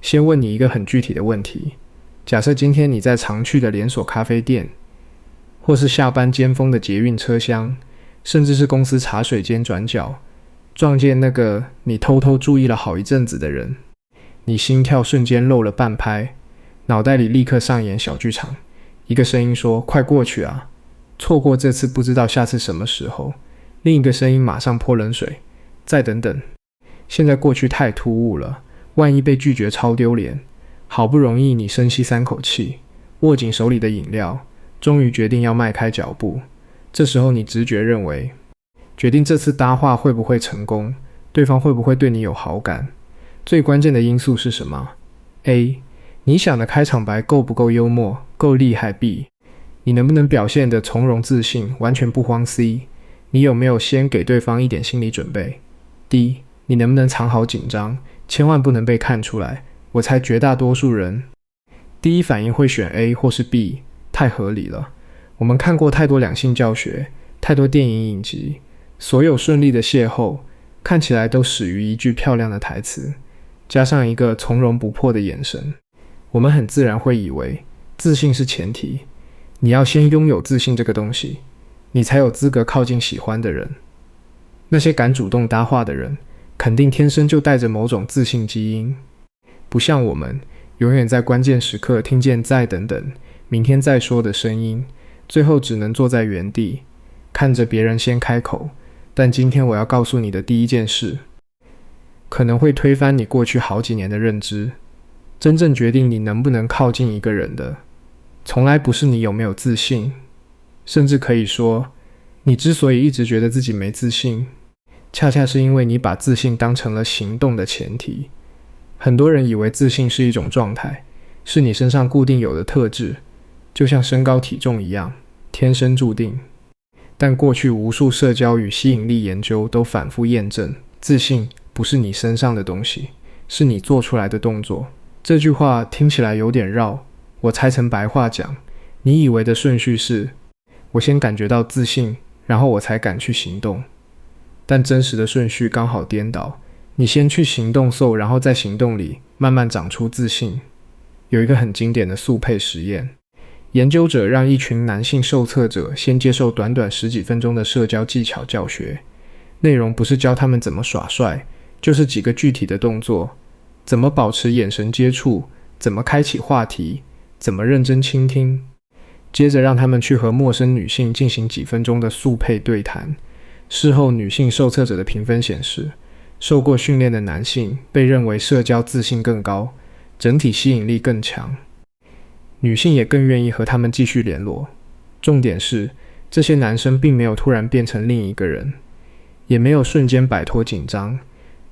先问你一个很具体的问题，假设今天你在常去的连锁咖啡店，或是下班尖峰的捷运车厢，甚至是公司茶水间转角，撞见那个你偷偷注意了好一阵子的人，你心跳瞬间漏了半拍，脑袋里立刻上演小剧场，一个声音说快过去啊，错过这次不知道下次什么时候，另一个声音马上泼冷水，再等等，现在过去太突兀了，万一被拒绝超丢脸。好不容易你深吸3口气，握紧手里的饮料，终于决定要迈开脚步。这时候你直觉认为，决定这次搭话会不会成功，对方会不会对你有好感，最关键的因素是什么？ A. 你想的开场白够不够幽默，够厉害。 B. 你能不能表现得从容自信，完全不慌。 C. 你有没有先给对方一点心理准备。 D. 你能不能藏好紧张，千万不能被看出来。我猜绝大多数人第一反应会选 A 或是 B， 太合理了。我们看过太多两性教学，太多电影影集，所有顺利的邂逅看起来都始于一句漂亮的台词，加上一个从容不迫的眼神。我们很自然会以为自信是前提，你要先拥有自信这个东西，你才有资格靠近喜欢的人。那些敢主动搭话的人，肯定天生就带着某种自信基因，不像我们永远在关键时刻听见再等等，明天再说的声音，最后只能坐在原地，看着别人先开口。但今天我要告诉你的第一件事，可能会推翻你过去好几年的认知。真正决定你能不能靠近一个人的，从来不是你有没有自信，甚至可以说，你之所以一直觉得自己没自信，恰恰是因为你把自信当成了行动的前提。很多人以为自信是一种状态，是你身上固定有的特质，就像身高体重一样，天生注定。但过去无数社交与吸引力研究都反复验证，自信不是你身上的东西，是你做出来的动作。这句话听起来有点绕，我拆成白话讲，你以为的顺序是，我先感觉到自信，然后我才敢去行动。但真实的顺序刚好颠倒，你先去行动然后在行动里慢慢长出自信。有一个很经典的速配实验，研究者让一群男性受测者先接受短短10几分钟的社交技巧教学，内容不是教他们怎么耍帅，就是几个具体的动作，怎么保持眼神接触，怎么开启话题，怎么认真倾听。接着让他们去和陌生女性进行几分钟的速配对谈。事后女性受测者的评分显示，受过训练的男性被认为社交自信更高，整体吸引力更强，女性也更愿意和他们继续联络。重点是，这些男生并没有突然变成另一个人，也没有瞬间摆脱紧张，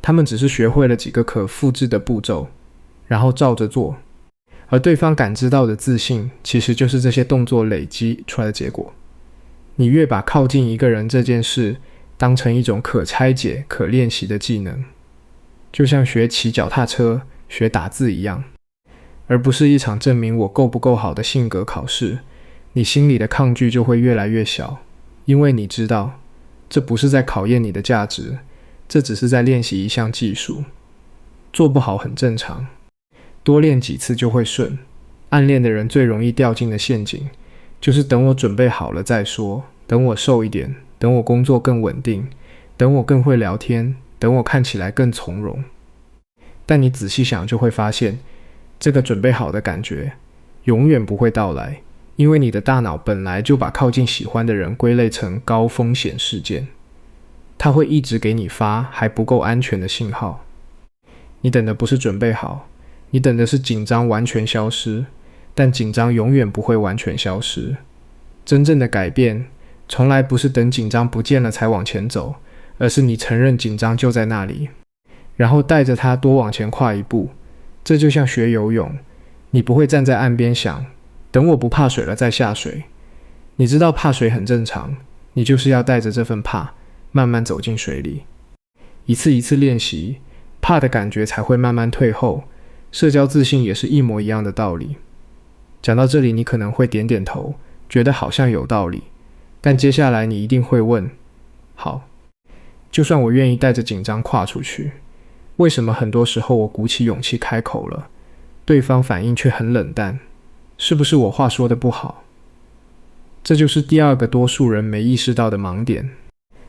他们只是学会了几个可复制的步骤，然后照着做。而对方感知到的自信，其实就是这些动作累积出来的结果。你越把靠近一个人这件事当成一种可拆解、可练习的技能，就像学骑脚踏车、学打字一样，而不是一场证明我够不够好的性格考试，你心里的抗拒就会越来越小，因为你知道，这不是在考验你的价值，这只是在练习一项技术。做不好很正常，多练几次就会顺。暗恋的人最容易掉进的陷阱，就是等我准备好了再说，等我瘦一点，等我工作更稳定，等我更会聊天，等我看起来更从容。但你仔细想就会发现，这个准备好的感觉永远不会到来，因为你的大脑本来就把靠近喜欢的人归类成高风险事件，它会一直给你发还不够安全的信号。你等的不是准备好，你等的是紧张完全消失，但紧张永远不会完全消失。真正的改变从来不是等紧张不见了才往前走，而是你承认紧张就在那里，然后带着它多往前跨一步。这就像学游泳，你不会站在岸边想，等我不怕水了再下水。你知道怕水很正常，你就是要带着这份怕，慢慢走进水里。一次一次练习，怕的感觉才会慢慢退后。社交自信也是一模一样的道理。讲到这里，你可能会点点头，觉得好像有道理。但接下来你一定会问，好，就算我愿意带着紧张跨出去，为什么很多时候我鼓起勇气开口了，对方反应却很冷淡，是不是我话说的不好？这就是第二个多数人没意识到的盲点。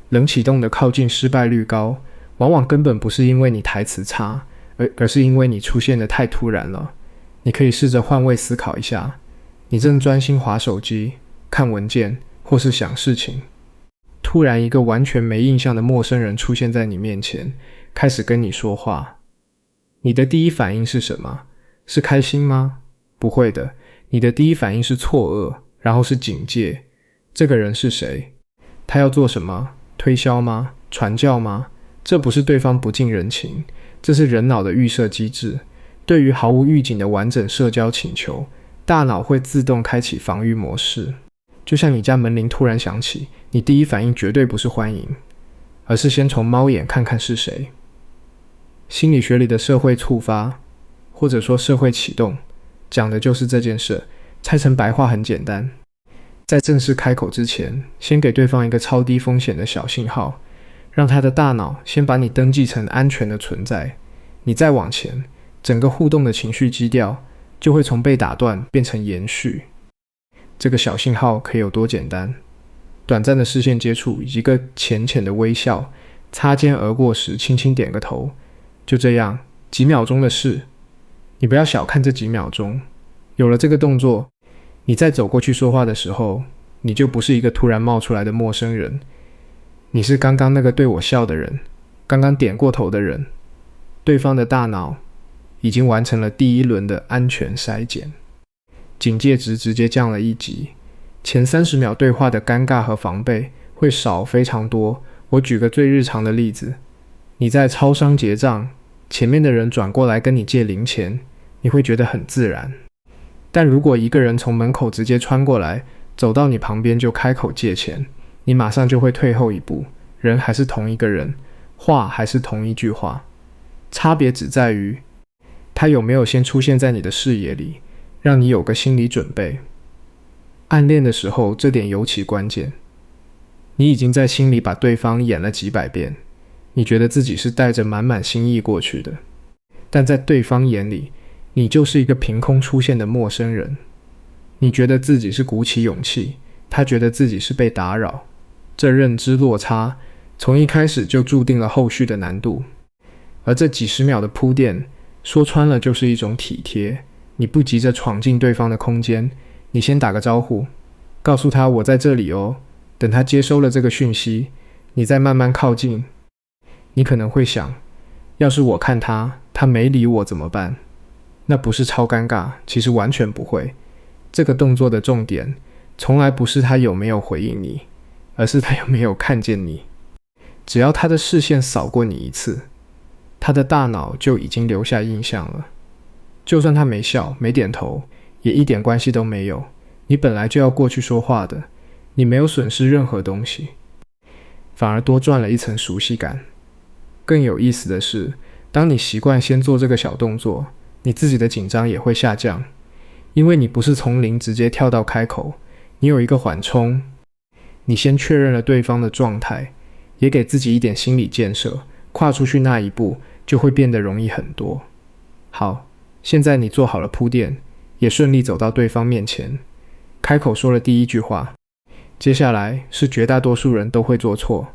冷启动的靠近失败率高，往往根本不是因为你台词差，而是因为你出现的太突然了。你可以试着换位思考一下，你正专心滑手机、看文件或是想事情，突然一个完全没印象的陌生人出现在你面前，开始跟你说话。你的第一反应是什么？是开心吗？不会的，你的第一反应是错愕，然后是警戒。这个人是谁？他要做什么？推销吗？传教吗？这不是对方不近人情，这是人脑的预设机制。对于毫无预警的完整社交请求，大脑会自动开启防御模式。就像你家门铃突然响起，你第一反应绝对不是欢迎，而是先从猫眼看看是谁。心理学里的社会触发，或者说社会启动，讲的就是这件事。拆成白话很简单，在正式开口之前，先给对方一个超低风险的小信号，让他的大脑先把你登记成安全的存在。你再往前，整个互动的情绪基调就会从被打断变成延续。这个小信号可以有多简单？短暂的视线接触，一个浅浅的微笑，擦肩而过时轻轻点个头，就这样，几秒钟的事。你不要小看这几秒钟，有了这个动作，你再走过去说话的时候，你就不是一个突然冒出来的陌生人，你是刚刚那个对我笑的人，刚刚点过头的人。对方的大脑已经完成了第一轮的安全筛检，警戒值直接降了一级，前30秒对话的尴尬和防备会少非常多。我举个最日常的例子，你在超商结账，前面的人转过来跟你借零钱，你会觉得很自然。但如果一个人从门口直接穿过来，走到你旁边就开口借钱，你马上就会退后一步。人还是同一个人，话还是同一句话，差别只在于他有没有先出现在你的视野里，让你有个心理准备。暗恋的时候，这点尤其关键。你已经在心里把对方演了几百遍，你觉得自己是带着满满心意过去的，但在对方眼里，你就是一个凭空出现的陌生人。你觉得自己是鼓起勇气，他觉得自己是被打扰。这认知落差从一开始就注定了后续的难度。而这几十秒的铺垫，说穿了就是一种体贴。你不急着闯进对方的空间，你先打个招呼，告诉他我在这里哦。等他接收了这个讯息，你再慢慢靠近。你可能会想，要是我看他没理我怎么办？那不是超尴尬？其实完全不会。这个动作的重点从来不是他有没有回应你，而是他有没有看见你。只要他的视线扫过你一次，他的大脑就已经留下印象了。就算他没笑没点头，也一点关系都没有。你本来就要过去说话的，你没有损失任何东西，反而多赚了一层熟悉感。更有意思的是，当你习惯先做这个小动作，你自己的紧张也会下降，因为你不是从零直接跳到开口，你有一个缓冲，你先确认了对方的状态，也给自己一点心理建设，跨出去那一步就会变得容易很多。好，现在你做好了铺垫，也顺利走到对方面前，开口说了第一句话。接下来是绝大多数人都会做错，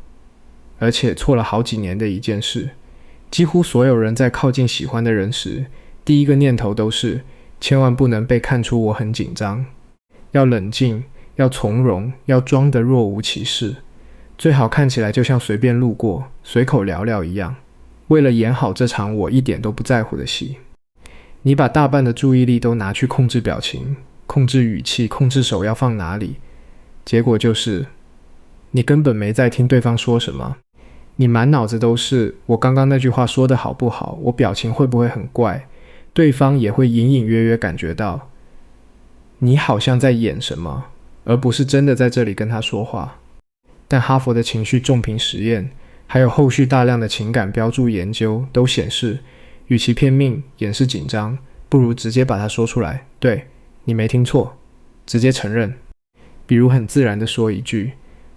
而且错了好几年的一件事。几乎所有人在靠近喜欢的人时，第一个念头都是千万不能被看出我很紧张，要冷静，要从容，要装得若无其事，最好看起来就像随便路过随口聊聊一样，为了演好这场我一点都不在乎的戏。你把大半的注意力都拿去控制表情，控制语气，控制手要放哪里，结果就是你根本没在听对方说什么，你满脑子都是我刚刚那句话说的好不好，我表情会不会很怪，对方也会隐隐约约感觉到你好像在演什么，而不是真的在这里跟他说话。但哈佛的情绪重评实验还有后续大量的情感标注研究都显示，与其拼命掩饰紧张，不如直接把它说出来。对，你没听错，直接承认。比如很自然地说一句，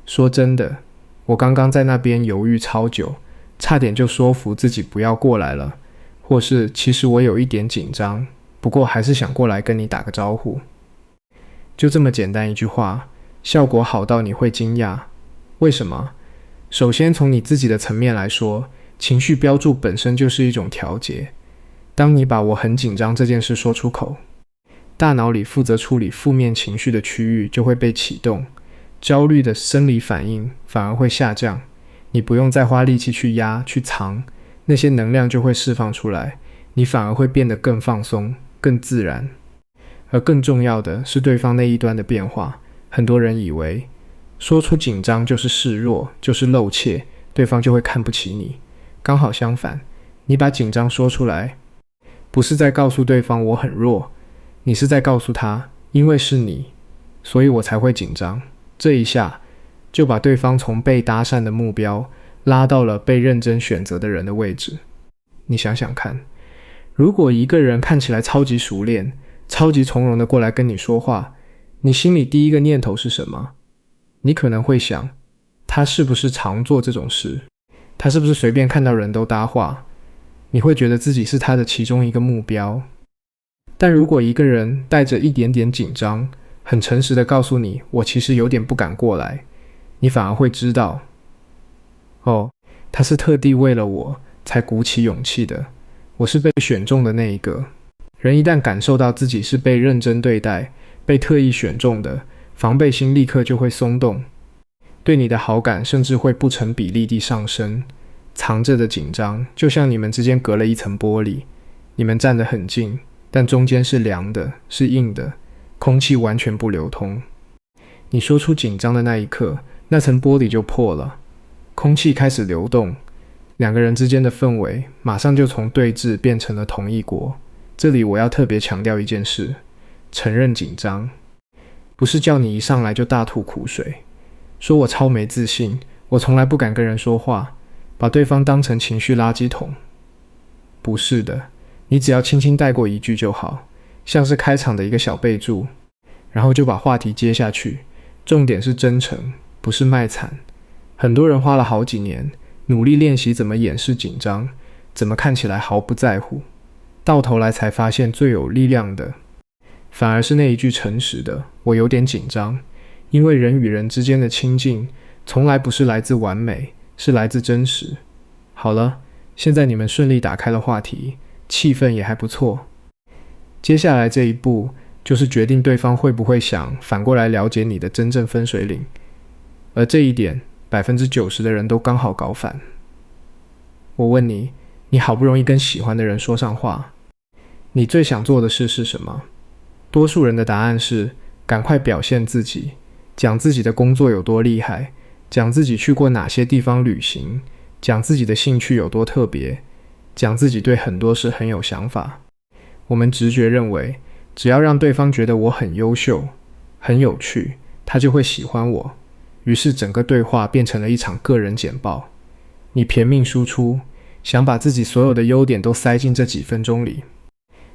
说真的，我刚刚在那边犹豫超久，差点就说服自己不要过来了，或是其实我有一点紧张，不过还是想过来跟你打个招呼。就这么简单一句话，效果好到你会惊讶。为什么？首先从你自己的层面来说，情绪标注本身就是一种调节。当你把我很紧张这件事说出口，大脑里负责处理负面情绪的区域就会被启动，焦虑的生理反应反而会下降，你不用再花力气去压去藏，那些能量就会释放出来，你反而会变得更放松更自然。而更重要的是对方那一端的变化，很多人以为说出紧张就是示弱，就是露怯，对方就会看不起你。刚好相反，你把紧张说出来，不是在告诉对方我很弱，你是在告诉他，因为是你，所以我才会紧张。这一下就把对方从被搭讪的目标拉到了被认真选择的人的位置。你想想看，如果一个人看起来超级熟练，超级从容的过来跟你说话，你心里第一个念头是什么？你可能会想，他是不是常做这种事？他是不是随便看到人都搭话？你会觉得自己是他的其中一个目标。但如果一个人带着一点点紧张，很诚实的告诉你，我其实有点不敢过来，你反而会知道，他是特地为了我才鼓起勇气的，我是被选中的那一个。人一旦感受到自己是被认真对待，被特意选中的，防备心立刻就会松动，对你的好感甚至会不成比例地上升。藏着的紧张就像你们之间隔了一层玻璃，你们站得很近，但中间是凉的，是硬的，空气完全不流通。你说出紧张的那一刻，那层玻璃就破了，空气开始流动，两个人之间的氛围马上就从对峙变成了同一国。这里我要特别强调一件事，承认紧张不是叫你一上来就大吐苦水，说我超没自信，我从来不敢跟人说话，把对方当成情绪垃圾桶。不是的，你只要轻轻带过一句就好，像是开场的一个小备注，然后就把话题接下去。重点是真诚，不是卖惨。很多人花了好几年，努力练习怎么掩饰紧张，怎么看起来毫不在乎，到头来才发现最有力量的反而是那一句诚实的我有点紧张。因为人与人之间的亲近从来不是来自完美，是来自真实。好了，现在你们顺利打开了话题，气氛也还不错。接下来这一步就是决定对方会不会想反过来了解你的真正分水岭，而这一点90%的人都刚好搞反。我问你，你好不容易跟喜欢的人说上话，你最想做的事是什么？多数人的答案是赶快表现自己，讲自己的工作有多厉害，讲自己去过哪些地方旅行，讲自己的兴趣有多特别，讲自己对很多事很有想法。我们直觉认为，只要让对方觉得我很优秀，很有趣，他就会喜欢我。于是整个对话变成了一场个人简报。你拼命输出，想把自己所有的优点都塞进这几分钟里。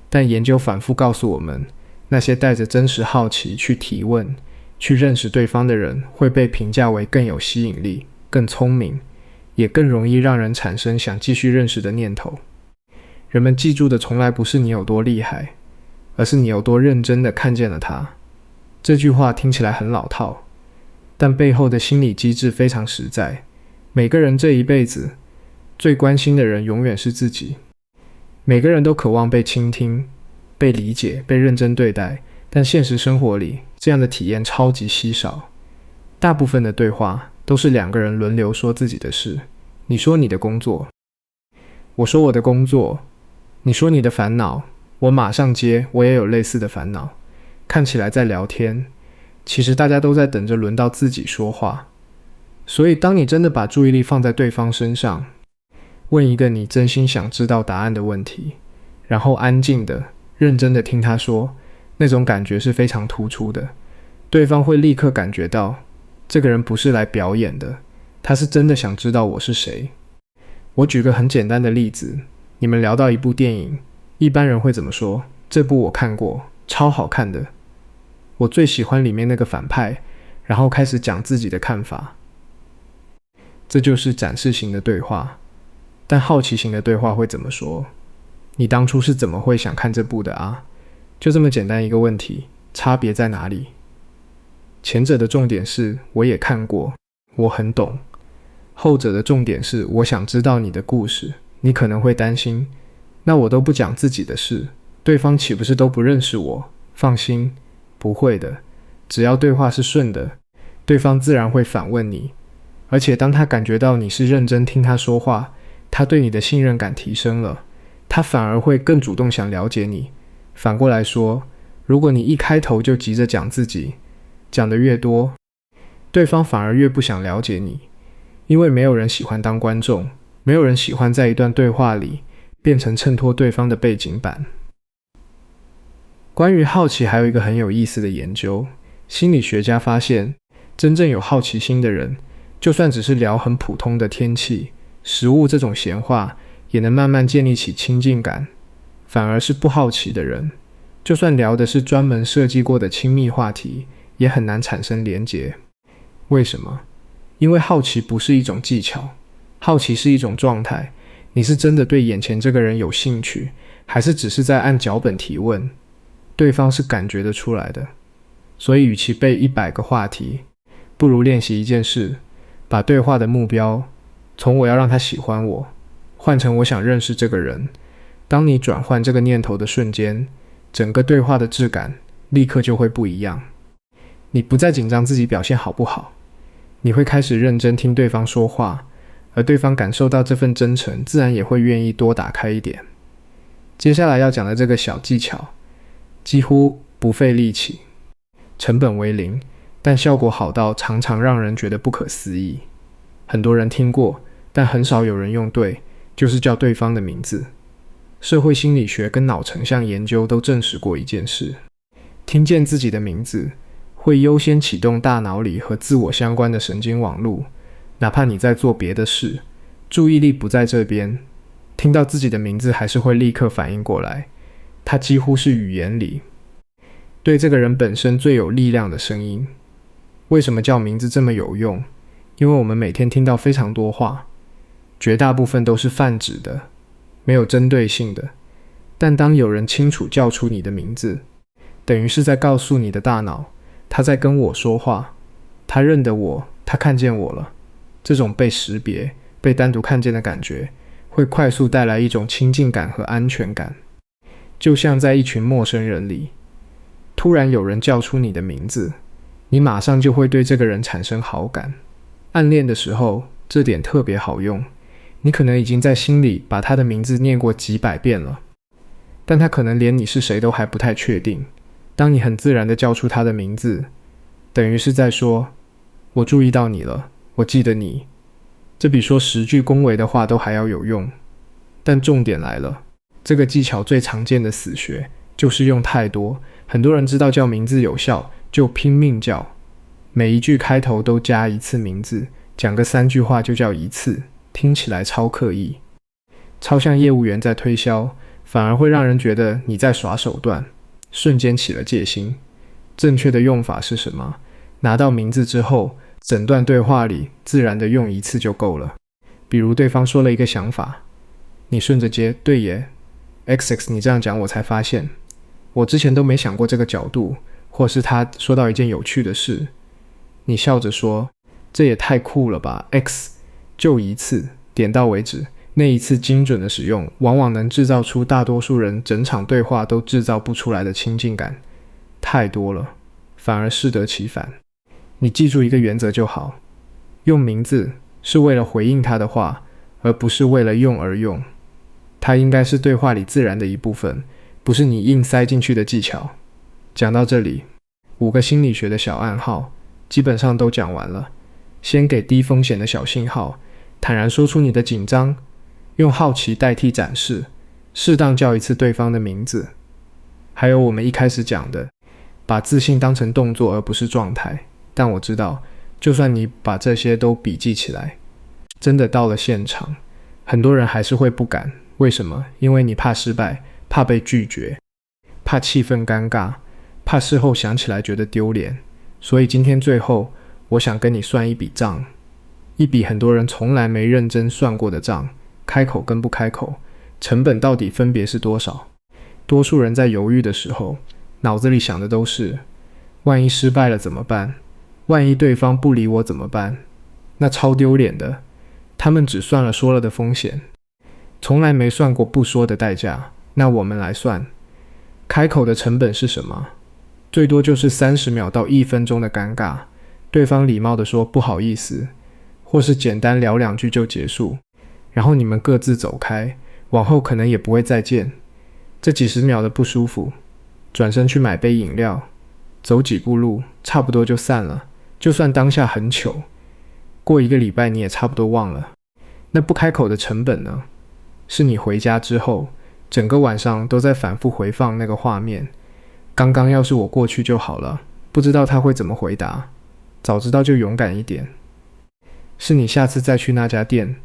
但研究反复告诉我们，那些带着真实好奇去提问，去认识对方的人，会被评价为更有吸引力，更聪明，也更容易让人产生想继续认识的念头。人们记住的从来不是你有多厉害，而是你有多认真地看见了他。这句话听起来很老套，但背后的心理机制非常实在。每个人这一辈子最关心的人永远是自己。每个人都渴望被倾听，被理解，被认真对待，但现实生活里这样的体验超级稀少。大部分的对话都是两个人轮流说自己的事，你说你的工作，我说我的工作，你说你的烦恼，我马上接，我也有类似的烦恼。看起来在聊天，其实大家都在等着轮到自己说话。所以当你真的把注意力放在对方身上，问一个你真心想知道答案的问题，然后安静的、认真的听他说，那种感觉是非常突出的。对方会立刻感觉到，这个人不是来表演的，他是真的想知道我是谁。我举个很简单的例子，你们聊到一部电影，一般人会怎么说？这部我看过，超好看的，我最喜欢里面那个反派，然后开始讲自己的看法。这就是展示型的对话。但好奇型的对话会怎么说？你当初是怎么会想看这部的啊？就这么简单一个问题，差别在哪里？前者的重点是我也看过，我很懂，后者的重点是我想知道你的故事。你可能会担心，那我都不讲自己的事，对方岂不是都不认识我？放心，不会的，只要对话是顺的，对方自然会反问你，而且当他感觉到你是认真听他说话，他对你的信任感提升了，他反而会更主动想了解你。反过来说，如果你一开头就急着讲自己，讲得越多，对方反而越不想了解你，因为没有人喜欢当观众，没有人喜欢在一段对话里变成衬托对方的背景板。关于好奇还有一个很有意思的研究，心理学家发现，真正有好奇心的人，就算只是聊很普通的天气、食物这种闲话，也能慢慢建立起亲近感。反而是不好奇的人，就算聊的是专门设计过的亲密话题，也很难产生连结。为什么？因为好奇不是一种技巧，好奇是一种状态。你是真的对眼前这个人有兴趣，还是只是在按脚本提问？对方是感觉得出来的。所以与其背100个话题，不如练习一件事，把对话的目标从我要让他喜欢我，换成我想认识这个人。当你转换这个念头的瞬间，整个对话的质感立刻就会不一样。你不再紧张自己表现好不好，你会开始认真听对方说话，而对方感受到这份真诚，自然也会愿意多打开一点。接下来要讲的这个小技巧，几乎不费力气，成本为零，但效果好到常常让人觉得不可思议。很多人听过，但很少有人用对，就是叫对方的名字。社会心理学跟脑成像研究都证实过一件事，听见自己的名字会优先启动大脑里和自我相关的神经网路，哪怕你在做别的事，注意力不在这边，听到自己的名字还是会立刻反应过来。它几乎是语言里对这个人本身最有力量的声音。为什么叫名字这么有用？因为我们每天听到非常多话，绝大部分都是泛指的，没有针对性的。但当有人清楚叫出你的名字，等于是在告诉你的大脑，他在跟我说话，他认得我，他看见我了。这种被识别、被单独看见的感觉，会快速带来一种亲近感和安全感。就像在一群陌生人里，突然有人叫出你的名字，你马上就会对这个人产生好感。暗恋的时候，这点特别好用。你可能已经在心里把他的名字念过几百遍了，但他可能连你是谁都还不太确定。当你很自然地叫出他的名字，等于是在说，我注意到你了，我记得你。这比说10句恭维的话都还要有用。但重点来了，这个技巧最常见的死穴就是用太多。很多人知道叫名字有效，就拼命叫，每一句开头都加一次名字，讲个3句话就叫一次，听起来超刻意，超像业务员在推销，反而会让人觉得你在耍手段，瞬间起了戒心。正确的用法是什么？拿到名字之后，整段对话里自然的用一次就够了。比如对方说了一个想法，你顺着接，对耶 XX 你这样讲我才发现，我之前都没想过这个角度。或是他说到一件有趣的事，你笑着说，这也太酷了吧 X 就一次，点到为止。那一次精准的使用，往往能制造出大多数人整场对话都制造不出来的亲近感。太多了，反而适得其反。你记住一个原则就好，用名字是为了回应他的话，而不是为了用而用。它应该是对话里自然的一部分，不是你硬塞进去的技巧。讲到这里，5个心理学的小暗号基本上都讲完了。先给低风险的小信号，坦然说出你的紧张，用好奇代替展示，适当叫一次对方的名字。还有我们一开始讲的，把自信当成动作而不是状态。但我知道，就算你把这些都笔记起来，真的到了现场，很多人还是会不敢。为什么？因为你怕失败，怕被拒绝，怕气氛尴尬，怕事后想起来觉得丢脸。所以今天最后，我想跟你算一笔账，一笔很多人从来没认真算过的账，开口跟不开口，成本到底分别是多少？多数人在犹豫的时候，脑子里想的都是：万一失败了怎么办？万一对方不理我怎么办？那超丢脸的。他们只算了说了的风险，从来没算过不说的代价。那我们来算，开口的成本是什么？最多就是30秒到1分钟的尴尬，对方礼貌地说不好意思，或是简单聊2句就结束，然后你们各自走开，往后可能也不会再见。这几十秒的不舒服，转身去买杯饮料，走几步路，差不多就散了。就算当下很糗，过1个礼拜你也差不多忘了。那不开口的成本呢？是你回家之后，整个晚上都在反复回放那个画面。刚刚要是我过去就好了，不知道他会怎么回答，早知道就勇敢一点。是你下次再去那家店，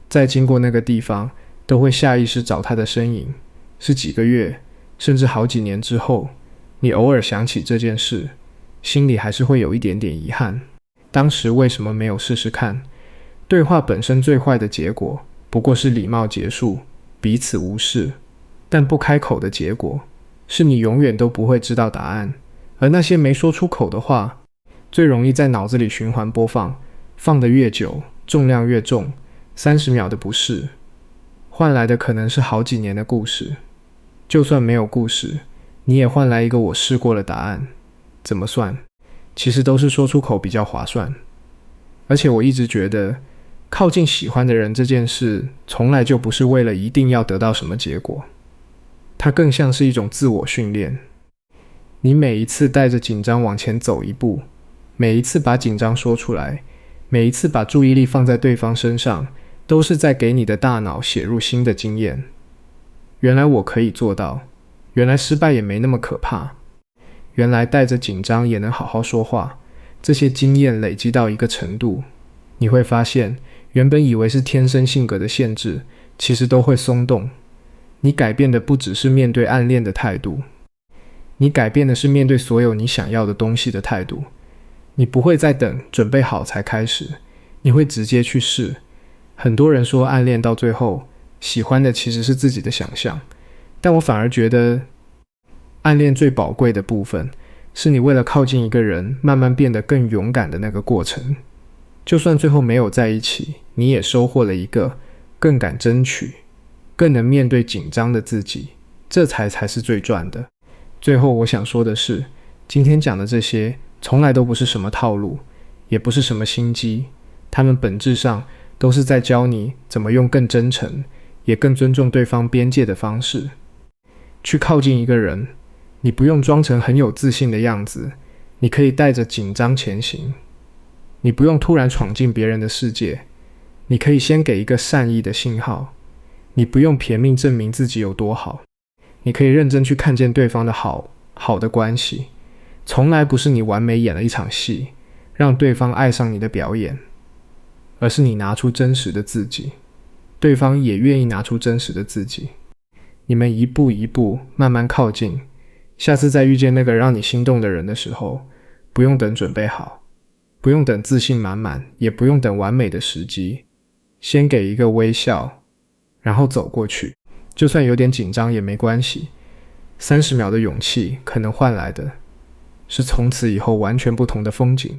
再经过那个地方，都会下意识找他的身影。是几个月，甚至好几年之后，你偶尔想起这件事，心里还是会有一点点遗憾。当时为什么没有试试看？对话本身最坏的结果，不过是礼貌结束，彼此无视。但不开口的结果，是你永远都不会知道答案。而那些没说出口的话，最容易在脑子里循环播放，放得越久，重量越重，30秒的不适，换来的可能是好几年的故事。就算没有故事，你也换来一个我试过的答案。怎么算？其实都是说出口比较划算。而且我一直觉得，靠近喜欢的人这件事，从来就不是为了一定要得到什么结果，它更像是一种自我训练。你每一次带着紧张往前走一步，每一次把紧张说出来，每一次把注意力放在对方身上，都是在给你的大脑写入新的经验。原来我可以做到，原来失败也没那么可怕，原来带着紧张也能好好说话。这些经验累积到一个程度，你会发现原本以为是天生性格的限制，其实都会松动。你改变的不只是面对暗恋的态度，你改变的是面对所有你想要的东西的态度。你不会再等准备好才开始，你会直接去试。很多人说暗恋到最后，喜欢的其实是自己的想象，但我反而觉得暗恋最宝贵的部分，是你为了靠近一个人，慢慢变得更勇敢的那个过程。就算最后没有在一起，你也收获了一个更敢争取，更能面对紧张的自己，这才是最赚的。最后我想说的是，今天讲的这些从来都不是什么套路，也不是什么心机，它们本质上都是在教你怎么用更真诚，也更尊重对方边界的方式去靠近一个人。你不用装成很有自信的样子，你可以带着紧张前行。你不用突然闯进别人的世界，你可以先给一个善意的信号。你不用拼命证明自己有多好，你可以认真去看见对方的好的关系。从来不是你完美演了一场戏，让对方爱上你的表演，而是你拿出真实的自己，对方也愿意拿出真实的自己。你们一步一步慢慢靠近，下次再遇见那个让你心动的人的时候，不用等准备好，不用等自信满满，也不用等完美的时机，先给一个微笑，然后走过去。就算有点紧张也没关系，30秒的勇气可能换来的是从此以后完全不同的风景。